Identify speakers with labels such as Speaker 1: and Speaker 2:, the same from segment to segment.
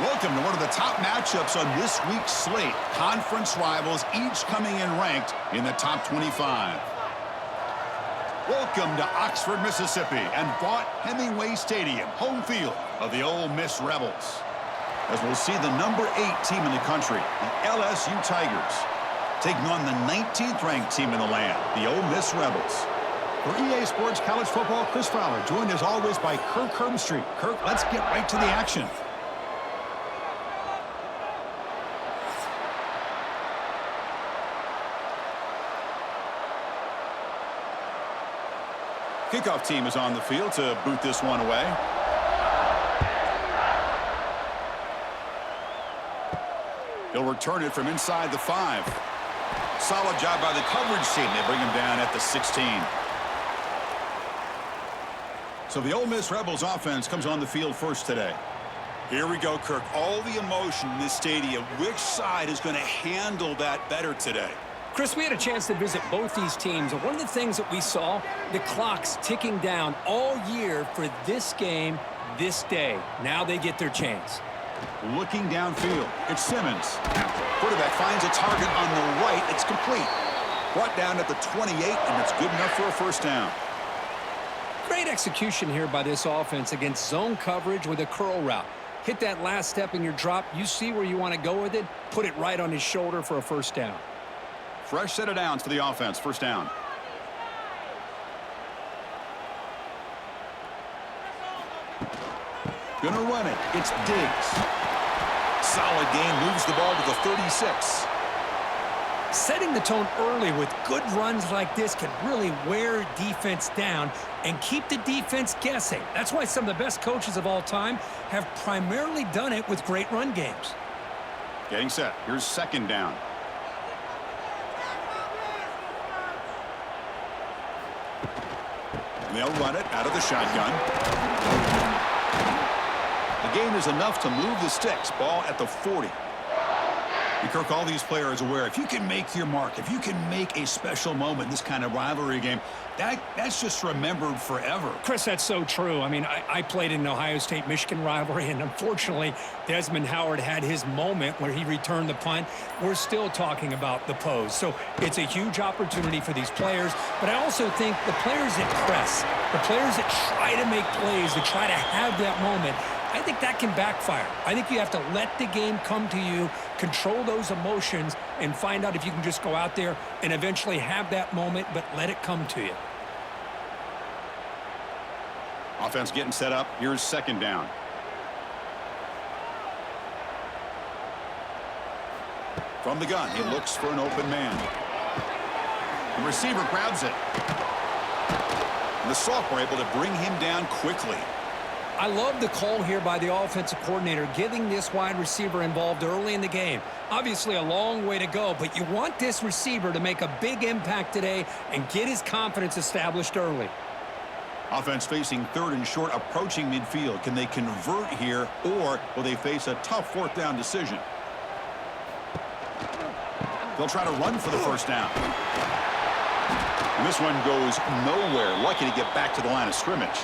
Speaker 1: Welcome to one of the top matchups on this week's slate. Conference rivals, each coming in ranked in the top 25. Welcome to Oxford, Mississippi, and Vaught-Hemingway Stadium, home field of the Ole Miss Rebels. As we'll see the number 8 team in the country, the LSU Tigers, taking on the 19th ranked team in the land, the Ole Miss Rebels. For EA Sports College Football, Chris Fowler, joined as always by Kirk Herbstreit. Kirk, let's get right to the action. Kickoff team is on the field to boot this one away. He'll return it from inside the 5. Solid job by the coverage team. They bring him down at the 16. So the Ole Miss Rebels offense comes on the field first today. Here we go, Kirk. All the emotion in this stadium. Which side is going to handle that better today?
Speaker 2: Chris, we had a chance to visit both these teams, and one of the things that we saw, the clock's ticking down all year for this game, this day. Now they get their chance.
Speaker 1: Looking downfield, it's Simmons. Quarterback finds a target on the right. It's complete. Brought down at the 28, and it's good enough for a first down.
Speaker 2: Great execution here by this offense against zone coverage with a curl route. Hit that last step in your drop. You see where you want to go with it. Put it right on his shoulder for a first down.
Speaker 1: Fresh set of downs for the offense. First down. Gonna run it. It's Diggs. Solid gain. Moves the ball to the 36.
Speaker 2: Setting the tone early with good runs like this can really wear defense down and keep the defense guessing. That's why some of the best coaches of all time have primarily done it with great run games.
Speaker 1: Getting set. Here's second down. And they'll run it out of the shotgun. The gain is enough to move the sticks. Ball at the 40. And Kirk, all these players are aware, if you can make your mark, if you can make a special moment in this kind of rivalry game, that's just remembered forever.
Speaker 2: Chris, that's so true. I mean, I played in an Ohio State-Michigan rivalry, and unfortunately, Desmond Howard had his moment where he returned the punt. We're still talking about the pose. So it's a huge opportunity for these players, but I also think the players that press, the players that try to make plays, that try to have that moment, I think that can backfire. I think you have to let the game come to you, control those emotions, and find out if you can just go out there and eventually have that moment, but let it come to you.
Speaker 1: Offense getting set up. Here's second down. From the gun, he looks for an open man. The receiver grabs it. And the sophomore able to bring him down quickly.
Speaker 2: I love the call here by the offensive coordinator, getting this wide receiver involved early in the game. Obviously a long way to go, but you want this receiver to make a big impact today and get his confidence established early.
Speaker 1: Offense facing third and short, approaching midfield. Can they convert here, or will they face a tough fourth down decision? They'll try to run for the first down. And this one goes nowhere. Lucky to get back to the line of scrimmage.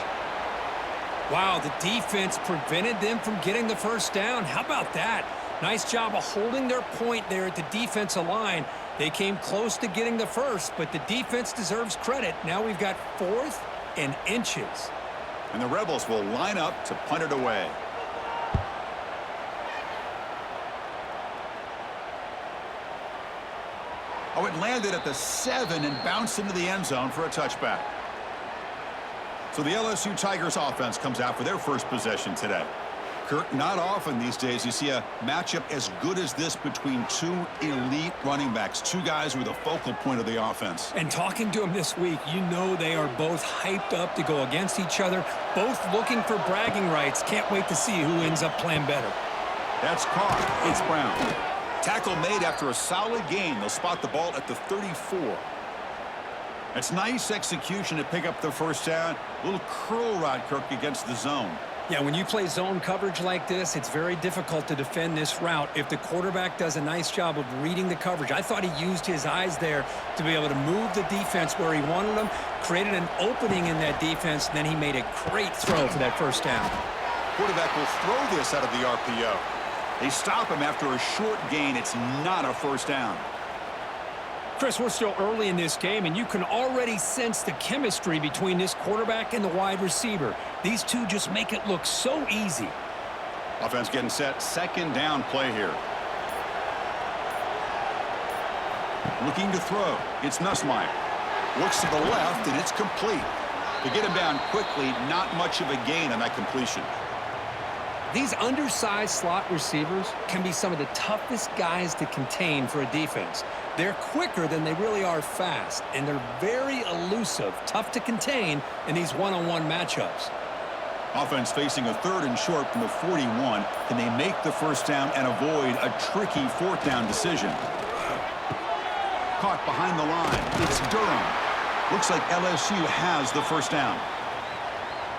Speaker 2: Wow, the defense prevented them from getting the first down. How about that? Nice job of holding their point there at the defensive line. They came close to getting the first, but the defense deserves credit. Now we've got 4th and inches.
Speaker 1: And the Rebels will line up to punt it away. Oh, it landed at the 7 and bounced into the end zone for a touchback. So the LSU Tigers offense comes out for their first possession today. Kirk, not often these days you see a matchup as good as this between two elite running backs, two guys who are the focal point of the offense.
Speaker 2: And talking to them this week, you know they are both hyped up to go against each other, both looking for bragging rights. Can't wait to see who ends up playing better.
Speaker 1: That's caught. It's Brown. Tackle made after a solid gain. They'll spot the ball at the 34. It's nice execution to pick up the first down. A little curl rod, Kirk, against the zone.
Speaker 2: Yeah, when you play zone coverage like this, it's very difficult to defend this route if the quarterback does a nice job of reading the coverage. I thought he used his eyes there to be able to move the defense where he wanted them, created an opening in that defense, and then he made a great throw for that first down.
Speaker 1: Quarterback will throw this out of the RPO. They stop him after a short gain. It's not a first down.
Speaker 2: Chris, we're still early in this game, and you can already sense the chemistry between this quarterback and the wide receiver. These two just make it look so easy.
Speaker 1: Offense getting set. Second down play here. Looking to throw. It's Nussmeier. Looks to the left, and it's complete. To get him down quickly, not much of a gain on that completion.
Speaker 2: These undersized slot receivers can be some of the toughest guys to contain for a defense. They're quicker than they really are fast, and they're very elusive, tough to contain in these one-on-one matchups.
Speaker 1: Offense facing a 3rd and short from the 41. Can they make the first down and avoid a tricky 4th down decision? Caught behind the line. It's Durham. Looks like LSU has the first down.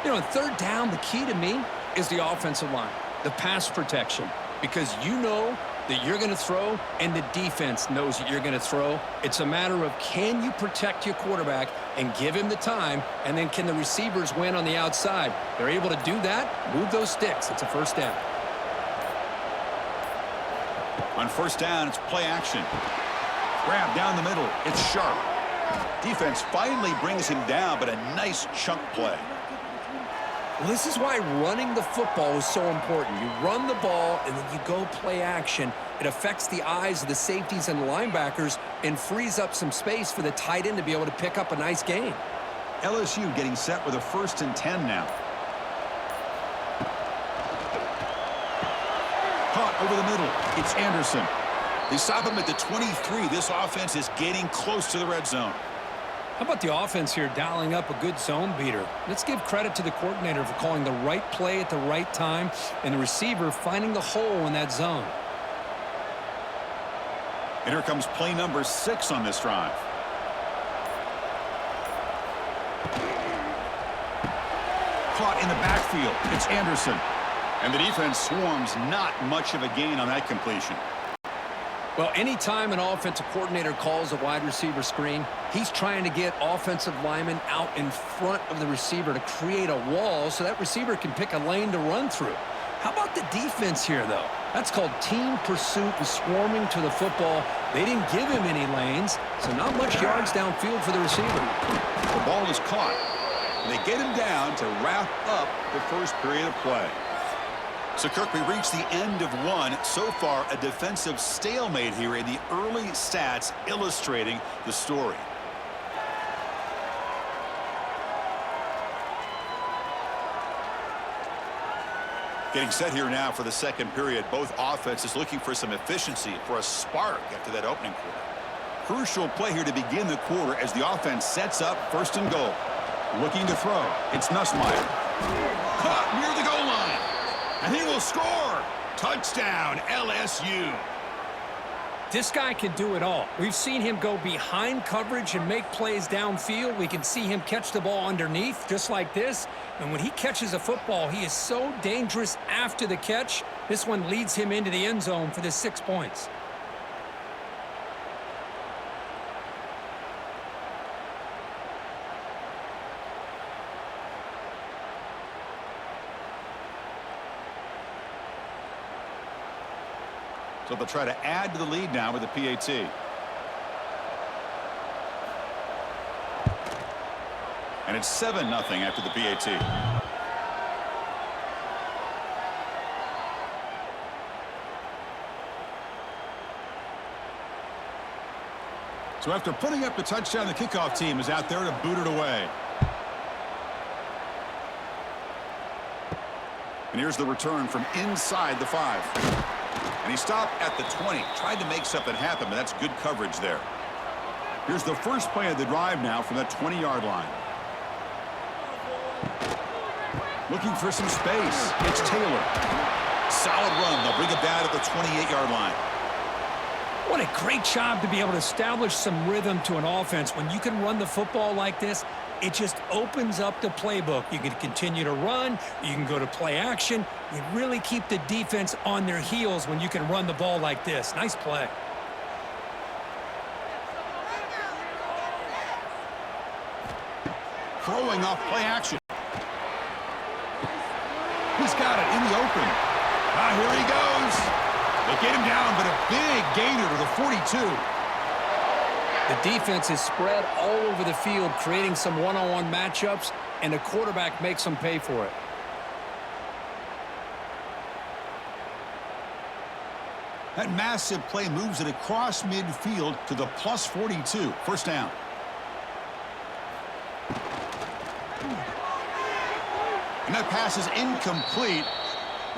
Speaker 2: You know, on 3rd down, the key to me is the offensive line, the pass protection, because you know that you're going to throw and the defense knows that you're going to throw. It's a matter of can you protect your quarterback and give him the time, and then can the receivers win on the outside? They're able to do that, move those sticks. It's a first down.
Speaker 1: On first down, it's play action. Grab down the middle. It's sharp. Defense finally brings him down, but a nice chunk play.
Speaker 2: Well, this is why running the football is so important. You run the ball, and then you go play action. It affects the eyes of the safeties and linebackers and frees up some space for the tight end to be able to pick up a nice gain.
Speaker 1: LSU getting set with a 1st and 10 now. Caught over the middle. It's Anderson. They stop him at the 23. This offense is getting close to the red zone.
Speaker 2: How about the offense here dialing up a good zone beater? Let's give credit to the coordinator for calling the right play at the right time and the receiver finding the hole in that zone.
Speaker 1: And here comes play number 6 on this drive. Caught in the backfield. It's Anderson. And the defense swarms. Not much of a gain on that completion.
Speaker 2: Well, anytime an offensive coordinator calls a wide receiver screen, he's trying to get offensive linemen out in front of the receiver to create a wall so that receiver can pick a lane to run through. How about the defense here, though? That's called team pursuit and swarming to the football. They didn't give him any lanes, so not much yards downfield for the receiver.
Speaker 1: The ball is caught. They get him down to wrap up the first period of play. So, Kirk, we reached the end of one. So far, a defensive stalemate here in the early stats illustrating the story. Getting set here now for the second period. Both offenses looking for some efficiency, for a spark after that opening quarter. Crucial play here to begin the quarter as the offense sets up 1st and goal. Looking to throw. It's Nussmeier. Caught near the goal line. And he will score. Touchdown, LSU.
Speaker 2: This guy can do it all. We've seen him go behind coverage and make plays downfield. We can see him catch the ball underneath just like this. And when he catches a football, he is so dangerous after the catch. This one leads him into the end zone for the 6 points.
Speaker 1: So they'll try to add to the lead now with the PAT. And it's 7-0 after the PAT. So after putting up the touchdown, the kickoff team is out there to boot it away. And here's the return from inside the 5. And he stopped at the 20. Tried to make something happen, but that's good coverage there. Here's the first play of the drive now from that 20-yard line. Looking for some space. It's Taylor. Solid run. They'll bring it down at the 28-yard line.
Speaker 2: What a great job to be able to establish some rhythm to an offense. When you can run the football like this, it just opens up the playbook. You can continue to run. You can go to play action. You really keep the defense on their heels when you can run the ball like this. Nice play.
Speaker 1: Throwing off play action. He's got it in the open. Here he goes. down, but a big gainer to the 42.
Speaker 2: The defense is spread all over the field, creating some one-on-one matchups, and the quarterback makes them pay for it.
Speaker 1: That massive play moves it across midfield to the plus 42. First down. And that pass is incomplete.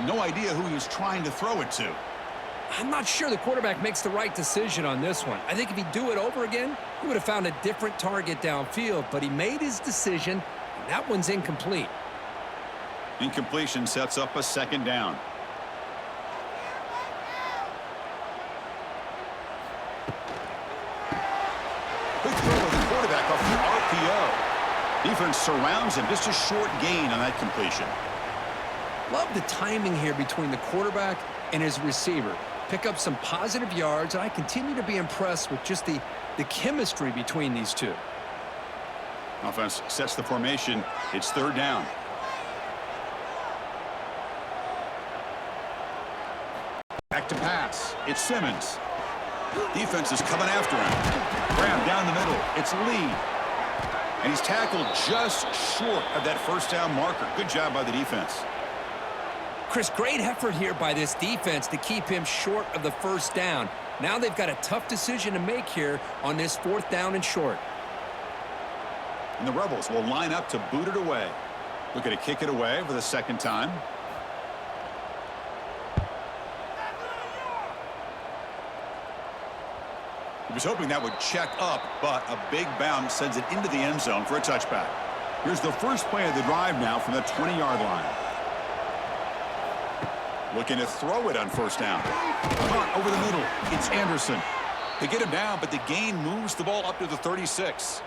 Speaker 1: No idea who he was trying to throw it to.
Speaker 2: I'm not sure the quarterback makes the right decision on this one. I think if he'd do it over again, he would have found a different target downfield, but he made his decision, and that one's incomplete.
Speaker 1: Incompletion sets up a second down. Quick throw of the quarterback off the RPO. Defense surrounds him. Just a short gain on that completion.
Speaker 2: Love the timing here between the quarterback and his receiver. Pick up some positive yards, and I continue to be impressed with just the chemistry between these two.
Speaker 1: Offense sets the formation. It's third down. Back to pass. It's Simmons. Defense is coming after him. Graham down the middle. It's Lee. And he's tackled just short of that first down marker. Good job by the defense.
Speaker 2: Chris, great effort here by this defense to keep him short of the first down. Now they've got a tough decision to make here on this fourth down and short.
Speaker 1: And the Rebels will line up to boot it away. Looking to kick it away for the second time. He was hoping that would check up, but a big bounce sends it into the end zone for a touchback. Here's the first play of the drive now from the 20-yard line. Looking to throw it on first down. Caught over the middle. It's Anderson. They get him down, but the gain moves the ball up to the 36.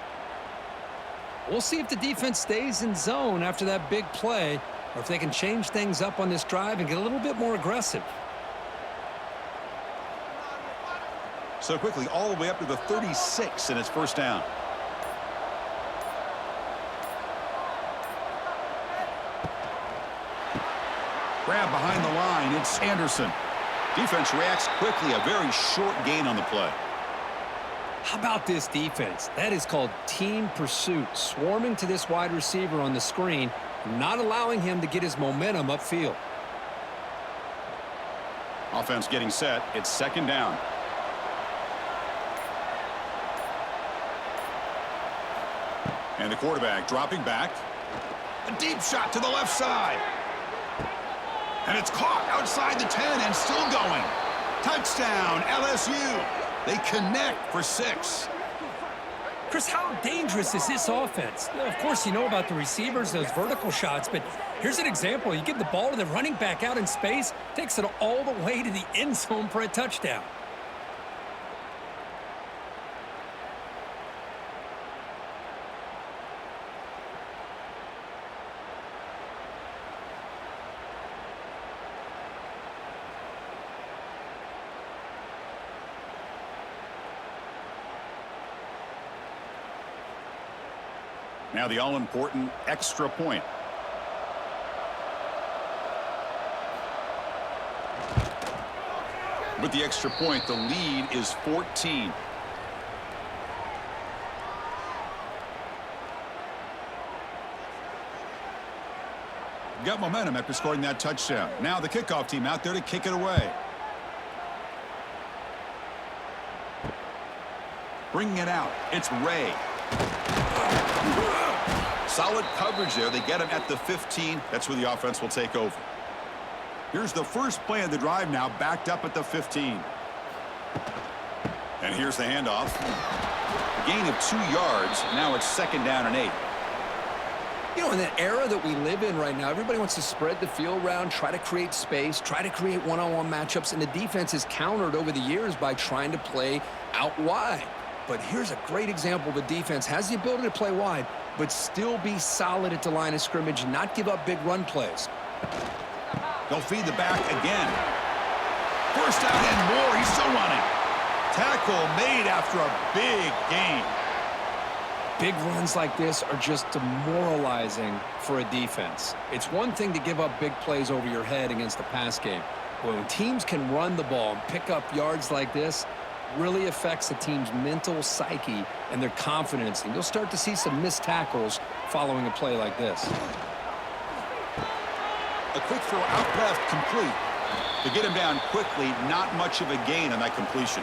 Speaker 2: We'll see if the defense stays in zone after that big play, or if they can change things up on this drive and get a little bit more aggressive.
Speaker 1: So quickly, all the way up to the 36, and it's first down. Grab behind the line. It's Anderson. Defense reacts quickly. A very short gain on the play.
Speaker 2: How about this defense? That is called team pursuit. Swarming to this wide receiver on the screen, not allowing him to get his momentum upfield.
Speaker 1: Offense getting set. It's second down. And the quarterback dropping back. A deep shot to the left side. And it's caught outside the 10 and still going. Touchdown, LSU. They connect for 6.
Speaker 2: Chris, how dangerous is this offense? Of course, you know about the receivers, those vertical shots, but here's an example. You give the ball to the running back out in space, takes it all the way to the end zone for a touchdown.
Speaker 1: Now the all-important extra point. With the extra point, the lead is 14. Got momentum after scoring that touchdown. Now the kickoff team out there to kick it away. Bringing it out, it's Ray. Solid coverage there. They get him at the 15. That's where the offense will take over. Here's the first play of the drive now, backed up at the 15. And here's the handoff. A gain of 2 yards. Now it's second down and 8.
Speaker 2: You know, in that era that we live in right now, everybody wants to spread the field around, try to create space, try to create one-on-one matchups, and the defense is countered over the years by trying to play out wide. But here's a great example. The defense has the ability to play wide, but still be solid at the line of scrimmage and not give up big run plays.
Speaker 1: They'll feed the back again. First down and more. He's still running. Tackle made after a big gain.
Speaker 2: Big runs like this are just demoralizing for a defense. It's one thing to give up big plays over your head against the pass game. Well, when teams can run the ball and pick up yards like this, really affects the team's mental psyche and their confidence. And you'll start to see some missed tackles following a play like this.
Speaker 1: A quick throw out left, complete. To get him down quickly, not much of a gain on that completion.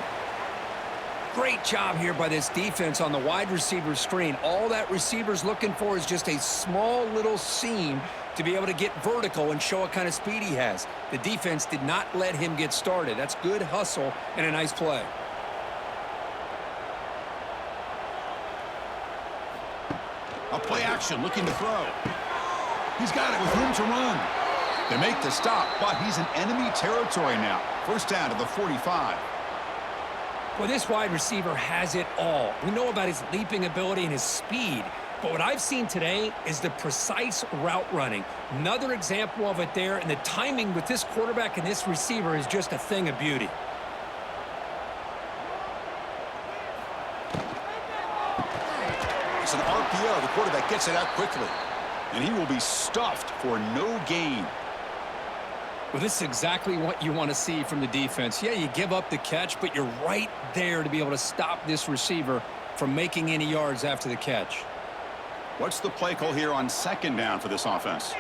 Speaker 2: Great job here by this defense on the wide receiver screen. All that receiver's looking for is just a small little seam to be able to get vertical and show what kind of speed he has. The defense did not let him get started. That's good hustle and a nice play.
Speaker 1: A play action, looking to throw. He's got it with room to run. They make the stop, but he's in enemy territory now. First down to the 45.
Speaker 2: Well, this wide receiver has it all. We know about his leaping ability and his speed, but what I've seen today is the precise route running. Another example of it there, and the timing with this quarterback and this receiver is just a thing of beauty.
Speaker 1: It's an RPO. The quarterback gets it out quickly, and he will be stuffed for no gain.
Speaker 2: Well, this is exactly what you want to see from the defense. Yeah, you give up the catch, but you're right there to be able to stop this receiver from making any yards after the catch.
Speaker 1: What's the play call here on second down for this offense?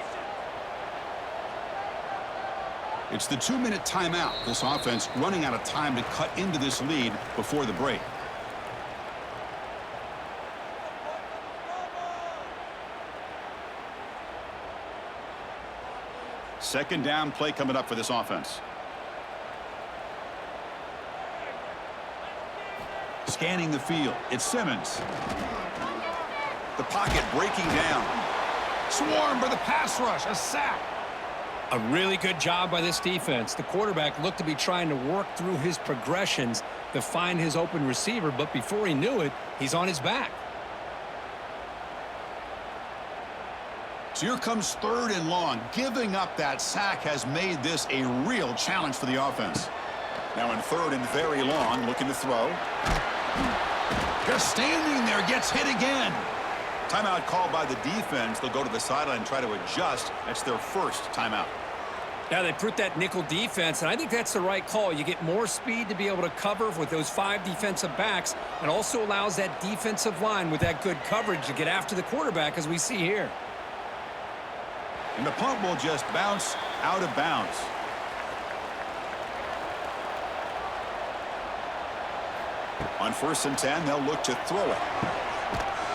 Speaker 1: It's the 2-minute timeout. This offense running out of time to cut into this lead before the break. Second down play coming up for this offense. Scanning the field. It's Simmons. The pocket breaking down. Swarm for the pass rush. A sack.
Speaker 2: A really good job by this defense. The quarterback looked to be trying to work through his progressions to find his open receiver, but before he knew it, he's on his back.
Speaker 1: So here comes third and long. Giving up that sack has made this a real challenge for the offense. Now in third and very long, looking to throw. Just standing there, gets hit again. Timeout called by the defense. They'll go to the sideline and try to adjust. That's their first timeout.
Speaker 2: Yeah, they put that nickel defense, and I think that's the right call. You get more speed to be able to cover with those 5 defensive backs, and also allows that defensive line with that good coverage to get after the quarterback, as we see here.
Speaker 1: And the punt will just bounce out of bounds. On 1st and 10, they'll look to throw it.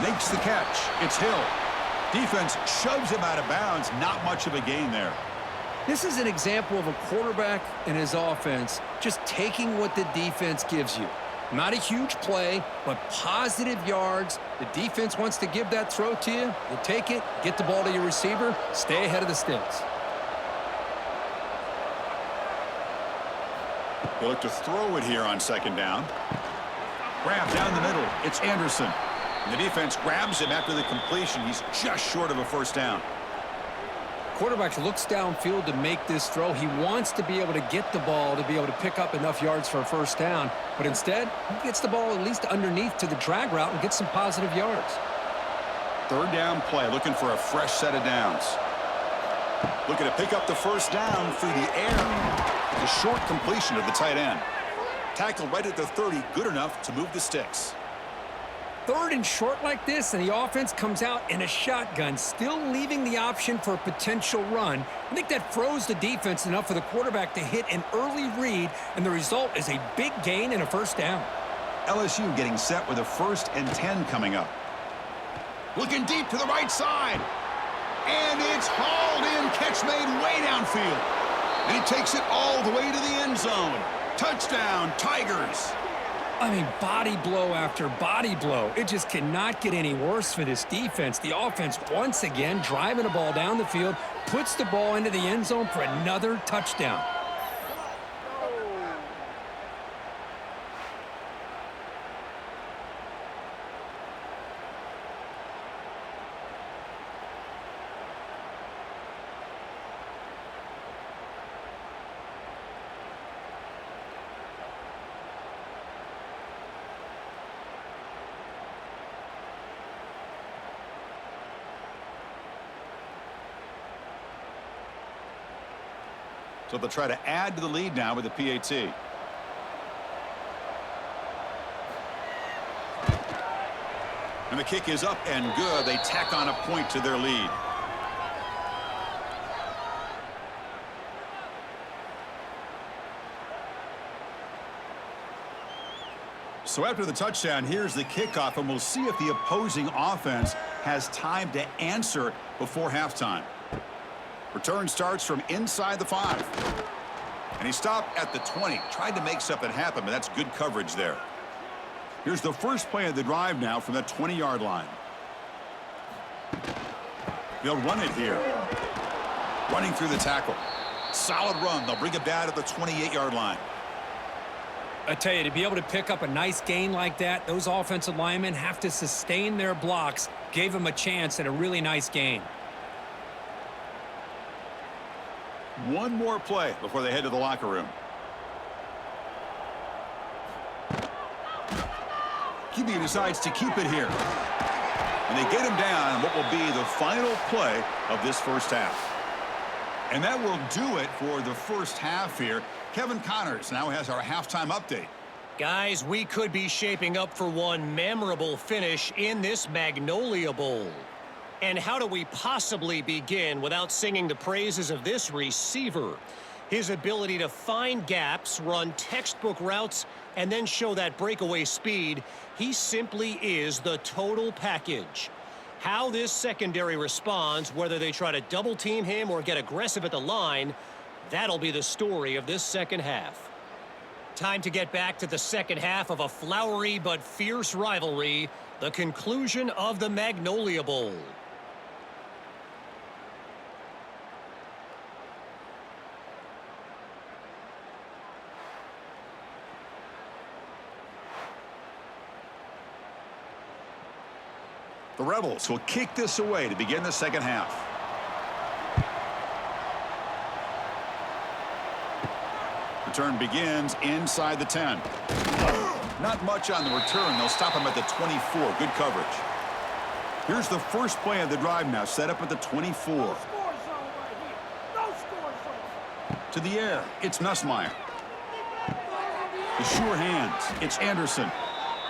Speaker 1: Makes the catch. It's Hill. Defense shoves him out of bounds. Not much of a gain there.
Speaker 2: This is an example of a quarterback and his offense just taking what the defense gives you. Not a huge play, but positive yards. The defense wants to give that throw to you. You take it, get the ball to your receiver, stay ahead of the sticks.
Speaker 1: They look to throw it here on second down. Grab down the middle. It's Anderson. And the defense grabs him after the completion. He's just short of a first down.
Speaker 2: Quarterback looks downfield to make this throw. He wants to be able to get the ball to be able to pick up enough yards for a first down. But instead, he gets the ball at least underneath to the drag route and gets some positive yards.
Speaker 1: Third down play, looking for a fresh set of downs. Looking to pick up the first down through the air. The short completion of the tight end. Tackled right at the 30, good enough to move the sticks.
Speaker 2: Third and short like this, and the offense comes out in a shotgun, still leaving the option for a potential run. I think that froze the defense enough for the quarterback to hit an early read, and the result is a big gain and a first down.
Speaker 1: LSU getting set with a 1st and 10 coming up. Looking deep to the right side. And it's hauled in, catch made way downfield. And he takes it all the way to the end zone. Touchdown, Tigers.
Speaker 2: I mean, body blow after body blow. It just cannot get any worse for this defense. The offense, once again, driving the ball down the field, puts the ball into the end zone for another touchdown.
Speaker 1: So they'll try to add to the lead now with the PAT. And the kick is up and good. They tack on a point to their lead. So after the touchdown, here's the kickoff, and we'll see if the opposing offense has time to answer before halftime. Return starts from inside the 5. And he stopped at the 20. Tried to make something happen, but that's good coverage there. Here's the first play of the drive now from that 20-yard line. They'll run it here. Running through the tackle. Solid run. They'll bring it down to the 28-yard line.
Speaker 2: I tell you, to be able to pick up a nice gain like that, those offensive linemen have to sustain their blocks. Gave them a chance at a really nice gain.
Speaker 1: One more play before they head to the locker room. QB decides to keep it here. And they get him down on what will be the final play of this first half. And that will do it for the first half here. Kevin Connors now has our halftime update.
Speaker 3: Guys, we could be shaping up for one memorable finish in this Magnolia Bowl. And how do we possibly begin without singing the praises of this receiver? His ability to find gaps, run textbook routes, and then show that breakaway speed. He simply is the total package. How this secondary responds, whether they try to double team him or get aggressive at the line, that'll be the story of this second half. Time to get back to the second half of a flowery but fierce rivalry, the conclusion of the Magnolia Bowl.
Speaker 1: The Rebels will kick this away to begin the second half. Return begins inside the 10. Not much on the return. They'll stop him at the 24. Good coverage. Here's the first play of the drive now, set up at the 24. To the air, it's Nussmeier. The sure hands, it's Anderson.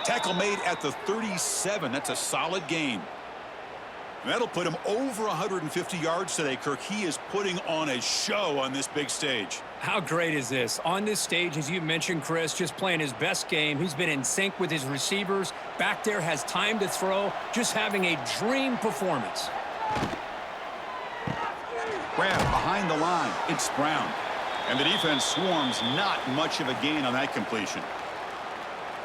Speaker 1: Tackle made at the 37. That's a solid gain. And that'll put him over 150 yards today, Kirk. He is putting on a show on this big stage.
Speaker 2: How great is this? On this stage, as you mentioned, Chris, just playing his best game. He's been in sync with his receivers. Back there, has time to throw. Just having a dream performance.
Speaker 1: Grab behind the line. It's Brown. And the defense swarms. Not much of a gain on that completion.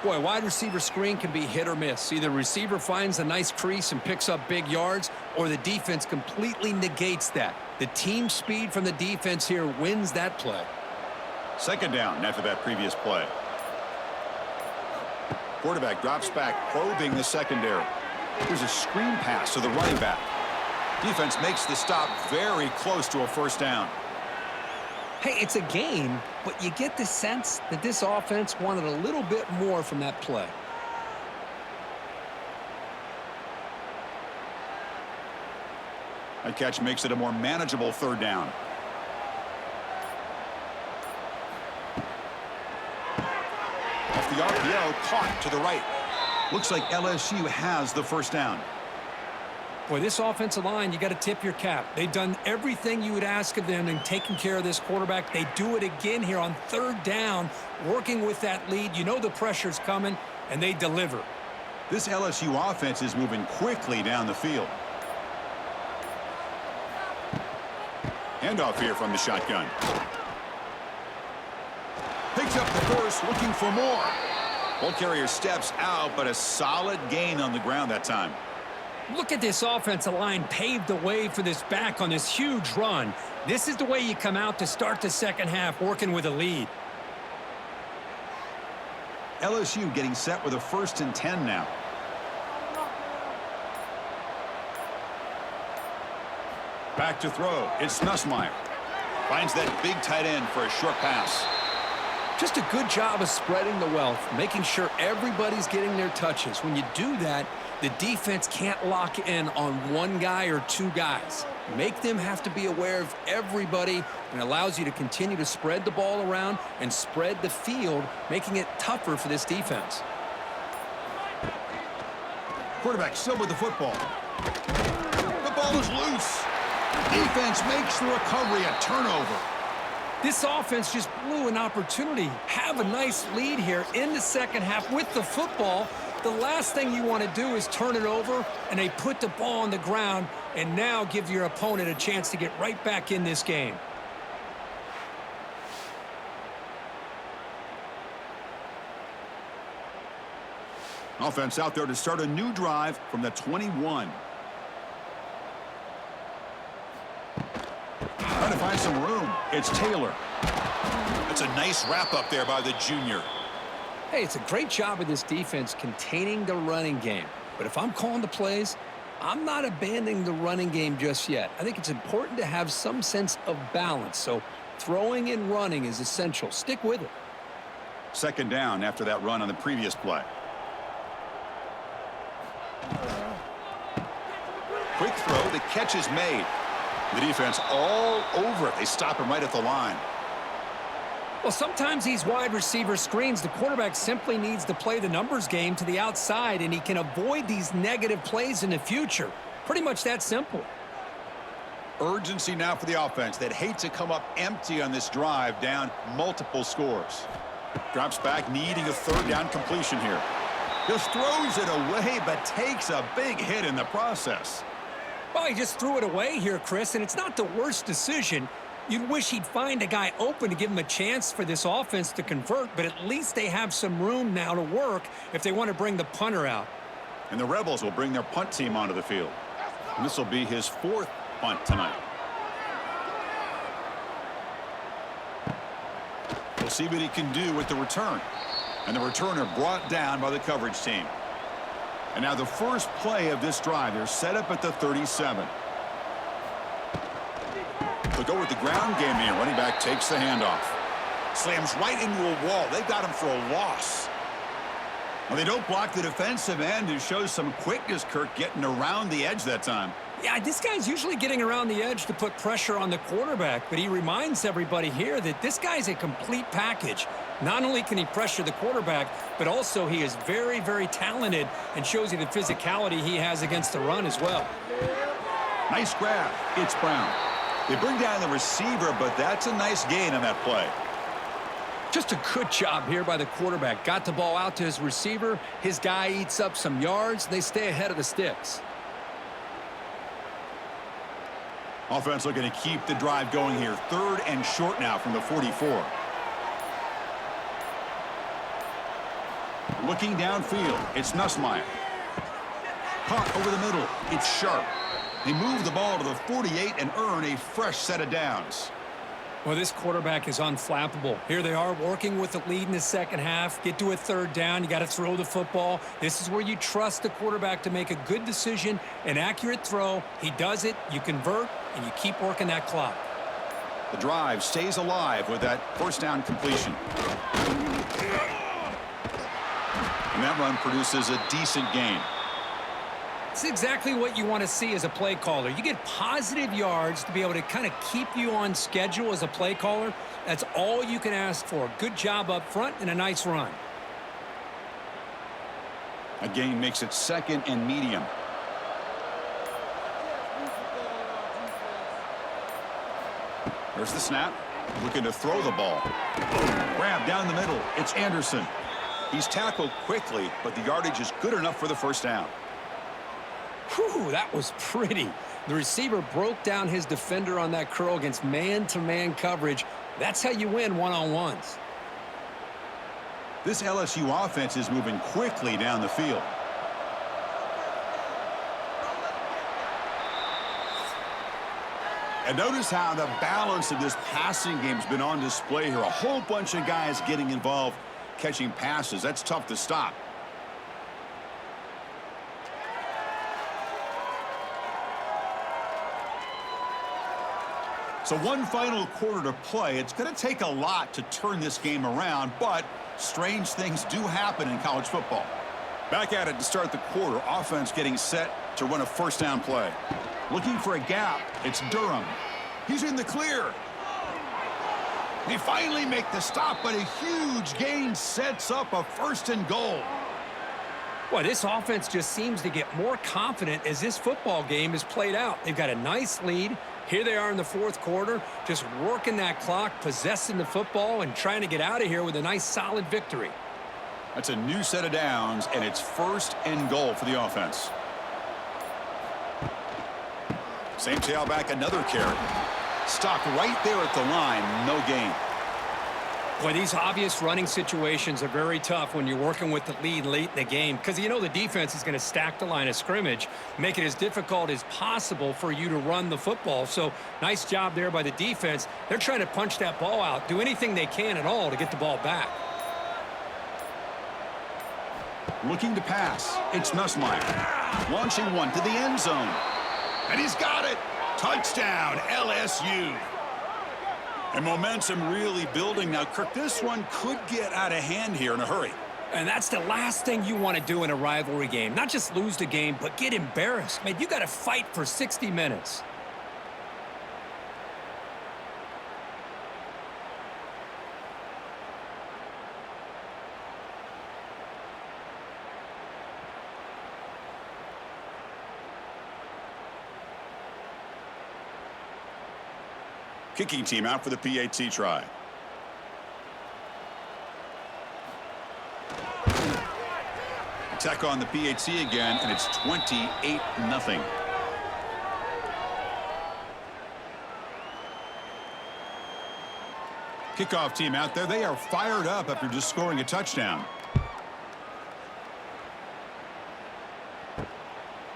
Speaker 2: Boy, wide receiver screen can be hit or miss. Either receiver finds a nice crease and picks up big yards, or the defense completely negates that. The team speed from the defense here wins that play.
Speaker 1: Second down after that previous play. Quarterback drops back, probing the secondary. Here's a screen pass to the running back. Defense makes the stop very close to a first down.
Speaker 2: Hey, it's a game, but you get the sense that this offense wanted a little bit more from that play.
Speaker 1: That catch makes it a more manageable third down. Off the RPO, caught to the right. Looks like LSU has the first down.
Speaker 2: Boy, this offensive line, you got to tip your cap. They've done everything you would ask of them in taking care of this quarterback. They do it again here on third down, working with that lead. You know the pressure's coming, and they deliver.
Speaker 1: This LSU offense is moving quickly down the field. Handoff here from the shotgun. Picks up the first, looking for more. Ball carrier steps out, but a solid gain on the ground that time.
Speaker 2: Look at this offensive line paved the way for this back on this huge run. This is the way you come out to start the second half, working with a lead.
Speaker 1: LSU getting set with a 1st and 10 now. Back to throw. It's Nussmeier. Finds that big tight end for a short pass.
Speaker 2: Just a good job of spreading the wealth, making sure everybody's getting their touches. When you do that, the defense can't lock in on one guy or two guys. Make them have to be aware of everybody, and it allows you to continue to spread the ball around and spread the field, making it tougher for this defense.
Speaker 1: Quarterback still with the football. The ball is loose. Defense makes the recovery a turnover.
Speaker 2: This offense just blew an opportunity. Have a nice lead here in the second half with the football. The last thing you want to do is turn it over, and they put the ball on the ground and now give your opponent a chance to get right back in this game.
Speaker 1: Offense out there to start a new drive from the 21. Trying to find some room. It's Taylor. That's a nice wrap up there by the junior.
Speaker 2: Hey, it's a great job of this defense containing the running game. But if I'm calling the plays, I'm not abandoning the running game just yet. I think it's important to have some sense of balance. So throwing and running is essential. Stick with it.
Speaker 1: Second down after that run on the previous play. Quick throw. The catch is made. The defense all over it. They stop him right at the line.
Speaker 2: Well, sometimes these wide receiver screens, the quarterback simply needs to play the numbers game to the outside, and he can avoid these negative plays in the future. Pretty much that simple.
Speaker 1: Urgency now for the offense that hates to come up empty on this drive, down multiple scores. Drops back, needing a third down completion here. Just throws it away, but takes a big hit in the process.
Speaker 2: Well, he just threw it away here, Chris, and it's not the worst decision. You'd wish he'd find a guy open to give him a chance for this offense to convert, but at least they have some room now to work if they want to bring the punter out.
Speaker 1: And the Rebels will bring their punt team onto the field. And this will be his fourth punt tonight. We'll see what he can do with the return. And the returner brought down by the coverage team. And now the first play of this drive, they're set up at the 37. They'll go with the ground game here. Running back takes the handoff. Slams right into a wall. They've got him for a loss. Well, they don't block the defensive end, who shows some quickness, Kirk, getting around the edge that time.
Speaker 2: Yeah, this guy's usually getting around the edge to put pressure on the quarterback, but he reminds everybody here that this guy's a complete package. Not only can he pressure the quarterback, but also he is very, very talented and shows you the physicality he has against the run as well.
Speaker 1: Nice grab. It's Brown. They bring down the receiver, but that's a nice gain on that play.
Speaker 2: Just a good job here by the quarterback. Got the ball out to his receiver. His guy eats up some yards. They stay ahead of the sticks.
Speaker 1: Offense looking to keep the drive going here. Third and short now from the 44. Looking downfield, it's Nussmeier. Caught over the middle, it's Sharp. They move the ball to the 48 and earn a fresh set of downs.
Speaker 2: Well, this quarterback is unflappable. Here they are working with the lead in the second half. Get to a third down. You got to throw the football. This is where you trust the quarterback to make a good decision, an accurate throw. He does it, you convert, and you keep working that clock.
Speaker 1: The drive stays alive with that first down completion. And that run produces a decent gain.
Speaker 2: It's exactly what you want to see as a play caller. You get positive yards to be able to kind of keep you on schedule as a play caller. That's all you can ask for. Good job up front and a nice run.
Speaker 1: A gain makes it second and medium. There's the snap. Looking to throw the ball. Grab down the middle. It's Anderson. He's tackled quickly, but the yardage is good enough for the first down.
Speaker 2: Whew, that was pretty. The receiver broke down his defender on that curl against man-to-man coverage. That's how you win one-on-ones.
Speaker 1: This LSU offense is moving quickly down the field. And notice how the balance of this passing game has been on display here. A whole bunch of guys getting involved, catching passes. That's tough to stop. So one final quarter to play. It's going to take a lot to turn this game around, but strange things do happen in college football. Back at it to start the quarter. Offense getting set to run a first down play. Looking for a gap. It's Durham. He's in the clear. They finally make the stop, but a huge gain sets up a 1st and goal.
Speaker 2: Boy, this offense just seems to get more confident as this football game is played out. They've got a nice lead. Here they are in the 4th quarter, just working that clock, possessing the football, and trying to get out of here with a nice, solid victory.
Speaker 1: That's a new set of downs, and it's 1st and goal for the offense. Same tailback, another carry. Stopped right there at the line, no gain.
Speaker 2: Boy, these obvious running situations are very tough when you're working with the lead late in the game because you know the defense is going to stack the line of scrimmage, make it as difficult as possible for you to run the football. So nice job there by the defense. They're trying to punch that ball out, do anything they can at all to get the ball back.
Speaker 1: Looking to pass. It's Nussmeier. Launching one to the end zone. And he's got it. Touchdown, LSU. And momentum really building. Now, Kirk, this one could get out of hand here in a hurry.
Speaker 2: And that's the last thing you want to do in a rivalry game. Not just lose the game, but get embarrassed. Man, you got to fight for 60 minutes.
Speaker 1: Kicking team out for the PAT try. Attack on the PAT again, and it's 28-0. Kickoff team out there. They are fired up after just scoring a touchdown.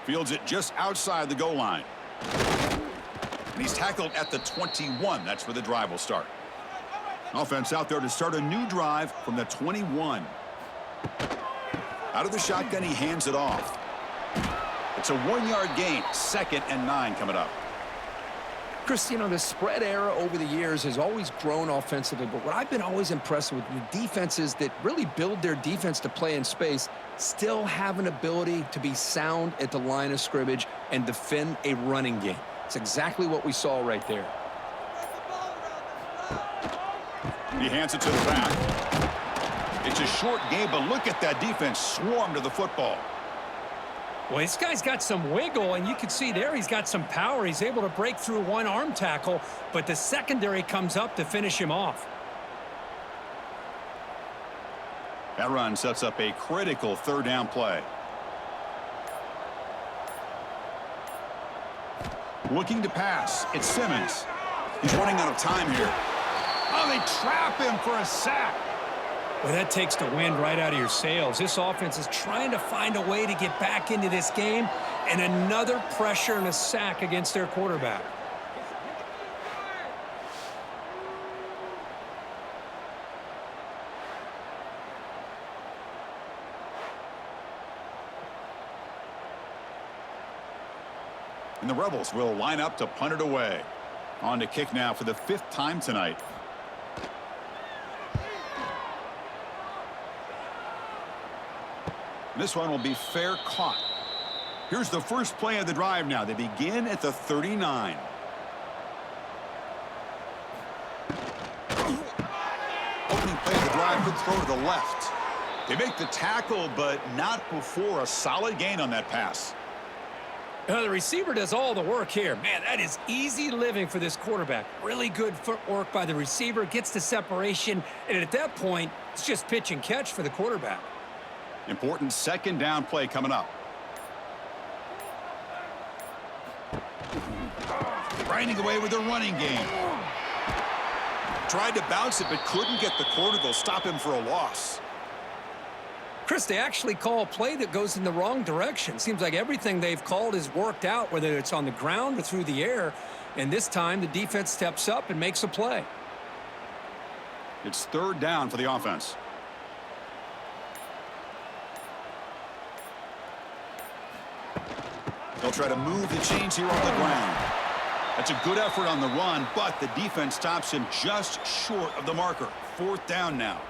Speaker 1: Fields it just outside the goal line. And he's tackled at the 21. That's where the drive will start. Offense out there to start a new drive from the 21. Out of the shotgun, he hands it off. It's a 1-yard gain. 2nd and 9 coming up.
Speaker 2: Chris, you know, the spread era over the years has always grown offensively, but what I've been always impressed with the defenses that really build their defense to play in space still have an ability to be sound at the line of scrimmage and defend a running game. It's exactly what we saw right there.
Speaker 1: He hands it to the back. It's a short game, but look at that defense swarm to the football.
Speaker 2: Well, this guy's got some wiggle, and you can see there he's got some power. He's able to break through one arm tackle, but the secondary comes up to finish him off.
Speaker 1: That run sets up a critical 3rd down play. Looking to pass. It's Simmons. He's running out of time here. Oh, they trap him for a sack.
Speaker 2: Well, that takes the wind right out of your sails. This offense is trying to find a way to get back into this game, and another pressure and a sack against their quarterback.
Speaker 1: And the Rebels will line up to punt it away. On to kick now for the 5th time tonight. This one will be fair caught. Here's the first play of the drive now. They begin at the 39. Opening play of the drive, good throw to the left. They make the tackle, but not before a solid gain on that pass.
Speaker 2: The receiver does all the work here. Man, that is easy living for this quarterback. Really good footwork by the receiver, gets the separation, and at that point, it's just pitch and catch for the quarterback.
Speaker 1: Important 2nd down play coming up. Grinding away with a running game. Tried to bounce it, but couldn't get the corner. They'll stop him for a loss.
Speaker 2: Chris, they actually call a play that goes in the wrong direction. Seems like everything they've called has worked out, whether it's on the ground or through the air. And this time, the defense steps up and makes a play.
Speaker 1: It's 3rd down for the offense. They'll try to move the chains here on the ground. That's a good effort on the run, but the defense stops him just short of the marker. 4th down now.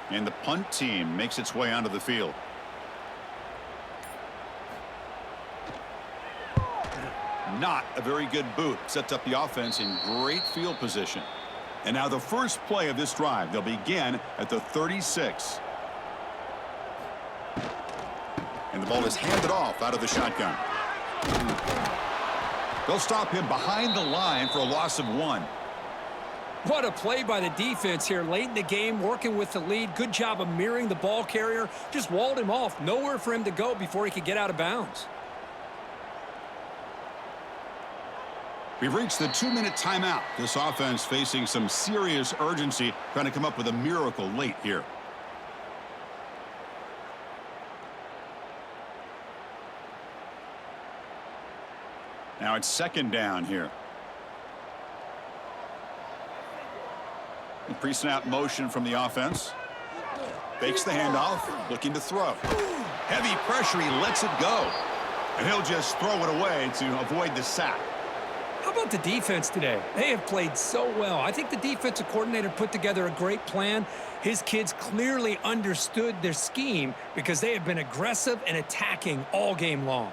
Speaker 1: And the punt team makes its way onto the field. Not a very good boot. Sets up the offense in great field position. And now the first play of this drive. They'll begin at the 36. And the ball is handed off out of the shotgun. They'll stop him behind the line for a loss of 1.
Speaker 2: What a play by the defense here late in the game, working with the lead. Good job of mirroring the ball carrier. Just walled him off. Nowhere for him to go before he could get out of bounds.
Speaker 1: We've reached the 2-minute timeout. This offense facing some serious urgency, trying to come up with a miracle late here. Now it's 2nd down here. Pre-snap motion from the offense. Fakes the handoff, looking to throw. Heavy pressure, he lets it go. And he'll just throw it away to avoid the sack.
Speaker 2: How about the defense today? They have played so well. I think the defensive coordinator put together a great plan. His kids clearly understood their scheme because they have been aggressive and attacking all game long.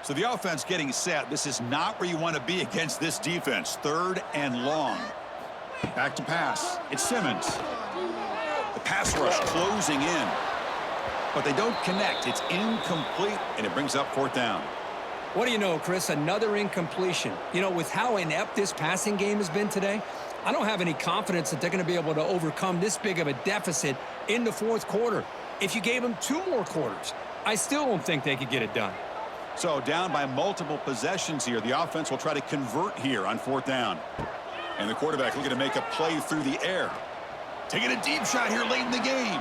Speaker 1: So the offense getting set. This is not where you want to be against this defense. 3rd and long. Back to pass. It's Simmons. The pass rush closing in. But they don't connect. It's incomplete, and it brings up 4th down.
Speaker 2: What do you know, Chris? Another incompletion. You know, with how inept this passing game has been today, I don't have any confidence that they're going to be able to overcome this big of a deficit in the 4th quarter. If you gave them 2 more quarters, I still don't think they could get it done.
Speaker 1: So down by multiple possessions here. The offense will try to convert here on 4th down. And the quarterback looking to make a play through the air. Taking a deep shot here late in the game.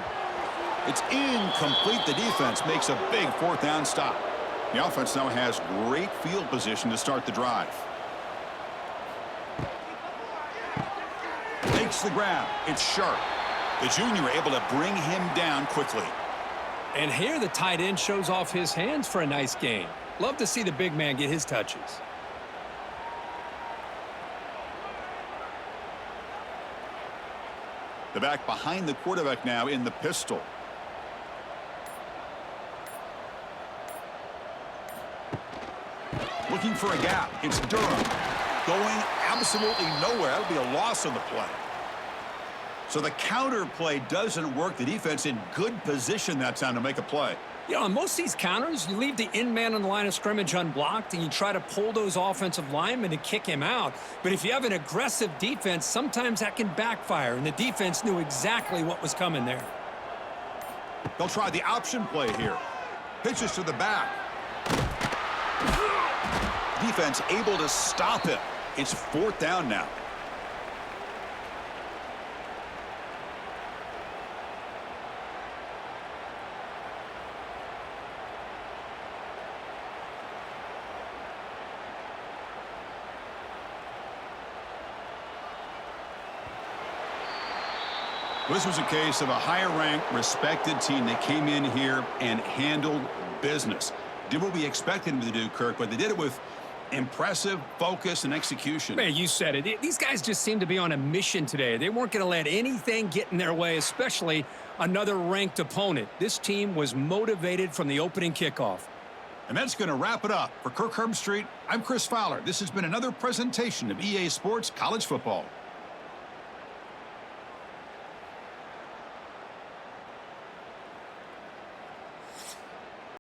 Speaker 1: It's incomplete. The defense makes a big 4th down stop. The offense now has great field position to start the drive. Makes the grab. It's Sharp. The junior able to bring him down quickly.
Speaker 2: And here the tight end shows off his hands for a nice game. Love to see the big man get his touches.
Speaker 1: The back behind the quarterback now in the pistol. Looking for a gap. It's Durham. Going absolutely nowhere. That'll be a loss on the play. So the counter play doesn't work. The defense in good position that time to make a play.
Speaker 2: You know, on most of these counters, you leave the in-man on the line of scrimmage unblocked, and you try to pull those offensive linemen and kick him out. But if you have an aggressive defense, sometimes that can backfire, and the defense knew exactly what was coming there.
Speaker 1: They'll try the option play here. Pitches to the back. Defense able to stop it. It's 4th down now. This was a case of a higher-ranked, respected team that came in here and handled business. Did what we expected them to do, Kirk, but they did it with impressive focus and execution.
Speaker 2: Man, you said it. These guys just seem to be on a mission today. They weren't going to let anything get in their way, especially another ranked opponent. This team was motivated from the opening kickoff.
Speaker 1: And that's going to wrap it up. For Kirk Herbstreit, I'm Chris Fowler. This has been another presentation of EA Sports College Football.